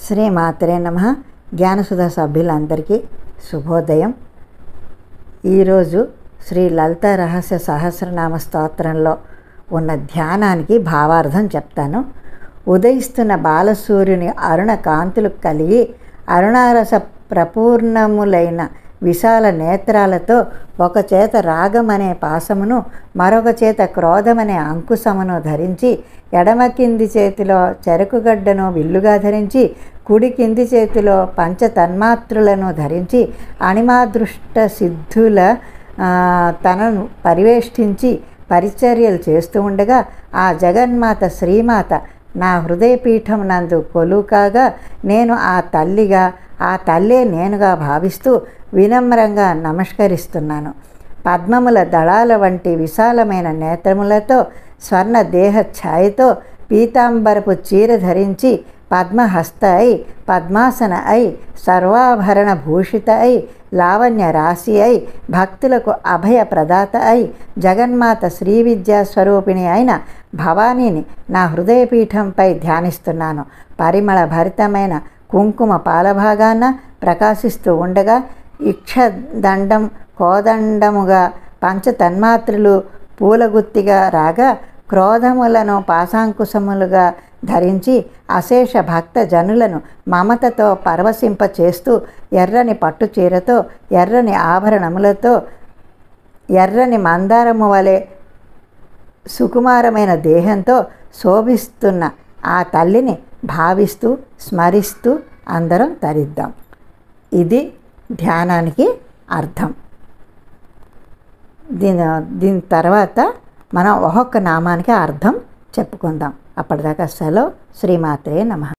శ్రీమాత్రే నమః. జ్ఞానసుధ సభ్యులందరికీ శుభోదయం. ఈరోజు శ్రీ లలిత రహస్య సహస్రనామ స్తోత్రంలో ఉన్న ధ్యానానికి భావార్థం చెప్తాను. ఉదయిస్తున్న బాలసూర్యుని అరుణ కాంతులు కలిగి అరుణారస ప్రపూర్ణములైన విశాల నేత్రాలతో ఒక చేత రాగమనే పాశమును మరొక చేత క్రోధమనే అంకుశమును ధరించి ఎడమ కింది చేతిలో చెరకుగడ్డను విల్లుగా ధరించి కుడి కింది చేతిలో పంచతన్మాత్రులను ధరించి అణిమాదృష్ట సిద్ధుల తనను పరివేష్టించి పరిచర్యలు చేస్తూ ఉండగా ఆ జగన్మాత శ్రీమాత నా హృదయపీఠం నందు కొలుకాగా నేను ఆ తల్లిగా ఆ తల్లే నేనుగా భావిస్తూ వినమ్రంగా నమస్కరిస్తున్నాను. పద్మముల దళాల వంటి విశాలమైన నేత్రములతో స్వర్ణ దేహ ఛాయతో పీతాంబరపు చీర ధరించి పద్మహస్త అయి పద్మాసన అయి సర్వాభరణ భూషిత అయి లావణ్య రాశి అయి భక్తులకు అభయ ప్రదాత అయి జగన్మాత శ్రీ విద్యా స్వరూపిణి అయిన భవానీని నా హృదయపీఠంపై ధ్యానిస్తున్నాను. పరిమళ భరితమైన కుంకుమ పాలభాగాన ప్రకాశిస్తూ ఉండగా ఇక్షదండం కోదండముగా పంచతన్మాత్రలు పూలగుత్తిగా రాగా క్రోధములను పాశాంకుశములుగా ధరించి అశేష భక్త జనులను మమతతో పరవశింపచేస్తూ ఎర్రని పట్టుచీరతో ఎర్రని ఆభరణములతో ఎర్రని మందారము వలె సుకుమారమైన దేహంతో శోభిస్తున్న ఆ తల్లిని భావిస్తూ స్మరిస్తూ అందరం తరిద్దాం. ఇది ధ్యానానికి అర్థం. దీని తర్వాత మనం ఒక్కొక్క నామానికి అర్థం చెప్పుకుందాం. అప్పటిదాకా సెలవు. శ్రీమాత్రే నమః.